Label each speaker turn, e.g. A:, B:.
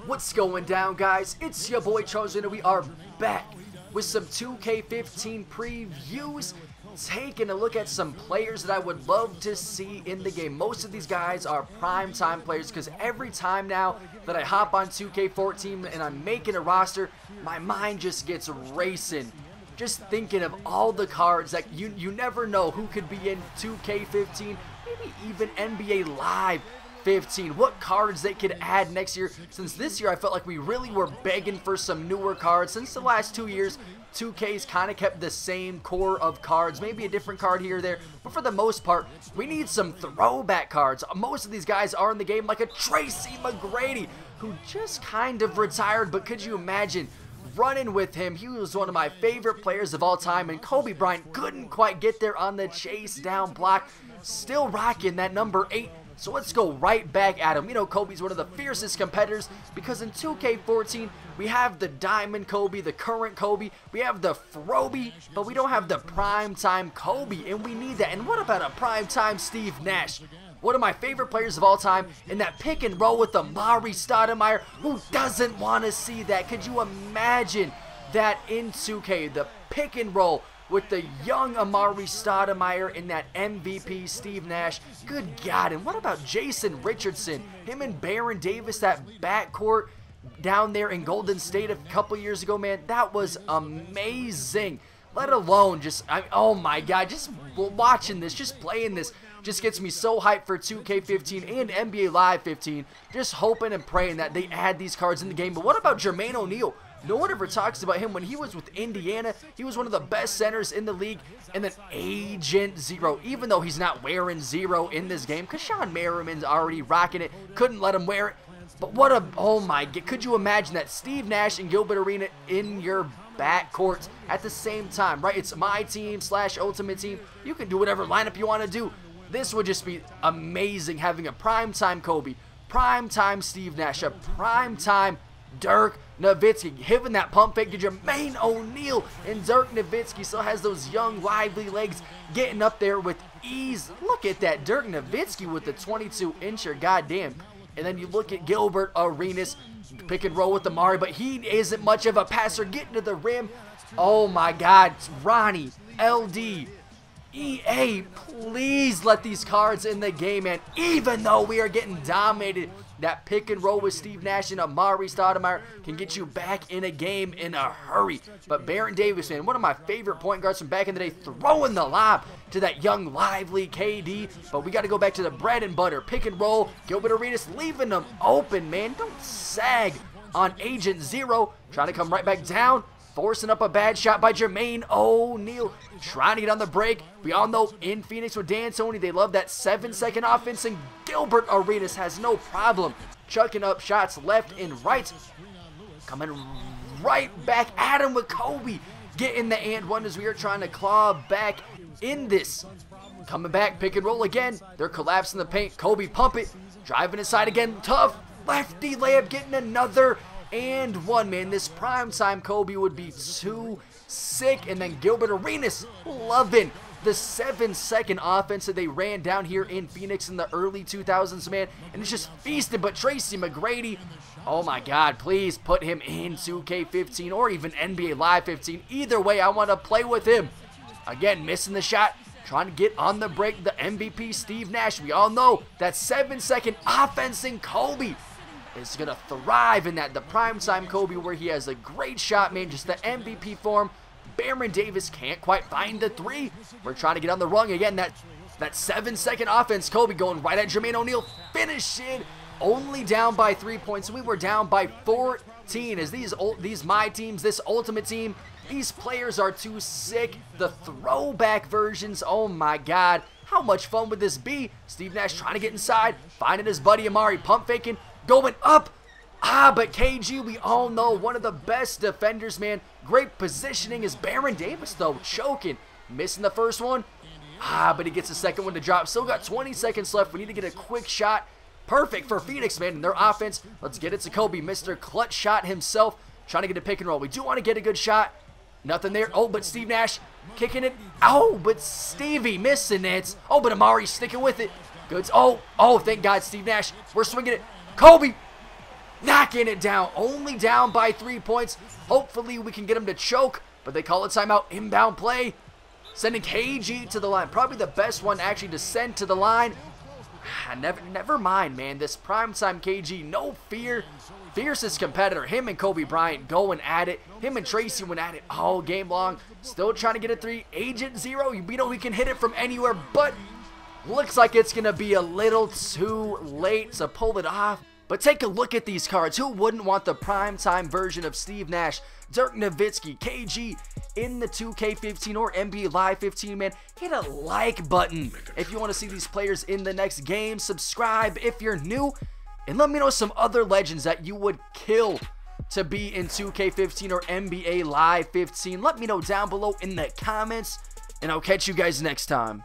A: What's going down, guys? It's your boy Charles, and we are back with some 2K15 previews, taking a look at some players that I would love to see in the game. Most of these guys are prime-time players because every time now that I hop on 2K14 and I'm making a roster, my mind just gets racing. Just thinking of all the cards that you never know who could be in 2K15, maybe even NBA Live 15. What cards they could add next year, since this year I felt like we really were begging for some newer cards. Since the last 2 years, 2K's kind of kept the same core of cards, maybe a different card here or there, but for the most part, we need some throwback cards. Most of these guys are in the game, like a Tracy McGrady, who just kind of retired, but could you imagine running with him? He was one of my favorite players of all time, and Kobe Bryant couldn't quite get there on the chase down block, still rocking that number 8. So let's go right back at him. You know, Kobe's one of the fiercest competitors because in 2K14, we have the Diamond Kobe, the current Kobe. We have the Froby, but we don't have the prime-time Kobe, and we need that. And what about a prime-time Steve Nash? One of my favorite players of all time in that pick and roll with Amare. Who doesn't want to see that? Could you imagine that in 2K? The pick and roll with the young Amare in that MVP Steve Nash. Good God. And what about Jason Richardson? Him and Baron Davis, that backcourt down there in Golden State a couple years ago, man. That was amazing. Let alone just, oh my God, just watching this, just playing this, just gets me so hyped for 2K15 and NBA Live 15. Just hoping and praying that they add these cards in the game. But what about Jermaine O'Neal? No one ever talks about him. When he was with Indiana, he was one of the best centers in the league. And then Agent Zero, even though he's not wearing 0 in this game, because Sean Merriman's already rocking it, couldn't let him wear it. But what a, oh my God, could you imagine that? Steve Nash and Gilbert Arenas in your backcourt at the same time, right? It's my team / ultimate team. You can do whatever lineup you want to do. This would just be amazing, having a primetime Kobe, primetime Steve Nash, a primetime Dirk Nowitzki, giving that pump fake to Jermaine O'Neal, and Dirk Nowitzki still has those young, lively legs, getting up there with ease. Look at that, Dirk Nowitzki with the 22-incher, goddamn. And then you look at Gilbert Arenas, pick and roll with Amare, but he isn't much of a passer, getting to the rim. Oh my God, Ronnie, LD, EA, please let these cards in the game, man. Even though we are getting dominated, that pick and roll with Steve Nash and Amare Stoudemire can get you back in a game in a hurry. But Baron Davis, man, one of my favorite point guards from back in the day, throwing the lob to that young, lively KD. But we got to go back to the bread and butter. Pick and roll, Gilbert Arenas leaving them open, man. Don't sag on Agent Zero. Trying to come right back down. Forcing up a bad shot by Jermaine O'Neal. Trying to get on the break. We all know in Phoenix with D'Antoni, they love that 7-second offense, and Gilbert Arenas has no problem chucking up shots left and right. Coming right back at him with Kobe. Getting the and one as we are trying to claw back in this. Coming back, pick and roll again. They're collapsing the paint. Kobe pump it. Driving inside again. Tough. Lefty layup, getting another and one, man. This primetime Kobe would be too sick. And then Gilbert Arenas loving the 7-second offense that they ran down here in Phoenix in the early 2000s, man. And it's just feasting. But Tracy McGrady, oh my God, please put him in 2K15 or even NBA Live 15. Either way, I want to play with him. Again, missing the shot. Trying to get on the break, the MVP Steve Nash. We all know that 7-second offense in Kobe is going to thrive in that. The primetime Kobe where he has a great shot, man. Just the MVP form. Baron Davis can't quite find the 3. We're trying to get on the rung again. That 7-second offense, Kobe going right at Jermaine O'Neal. Finishing. Only down by 3 points. We were down by 14 as these my teams, this ultimate team, these players are too sick. The throwback versions, oh my God. How much fun would this be? Steve Nash trying to get inside. Finding his buddy Amare. Pump faking. Going up. But KG, we all know, one of the best defenders, man. Great positioning is Baron Davis, though. Choking. Missing the first one. But he gets the second one to drop. Still got 20 seconds left. We need to get a quick shot. Perfect for Phoenix, man, and their offense. Let's get it to Kobe, Mr. Clutch Shot himself. Trying to get a pick and roll. We do want to get a good shot. Nothing there. Oh, but Steve Nash kicking it. Oh, but Stevie missing it. Oh, but Amare sticking with it. Good. Oh, thank God, Steve Nash. We're swinging it. Kobe. knocking it down. Only down by 3 points. Hopefully we can get him to choke, but they call a timeout. Inbound play, sending KG to the line. Probably the best one actually to send to the line. Never mind, man. This primetime KG, no fear. Fiercest competitor. Him and Kobe Bryant going at it. Him and Tracy went at it all game long. Still trying to get a 3. Agent Zero, we know he can hit it from anywhere, but looks like it's going to be a little too late to pull it off. But take a look at these cards. Who wouldn't want the primetime version of Steve Nash, Dirk Nowitzki, KG in the 2K15 or NBA Live 15, man? Hit a like button if you want to see these players in the next game. Subscribe if you're new. And let me know some other legends that you would kill to be in 2K15 or NBA Live 15. Let me know down below in the comments. And I'll catch you guys next time.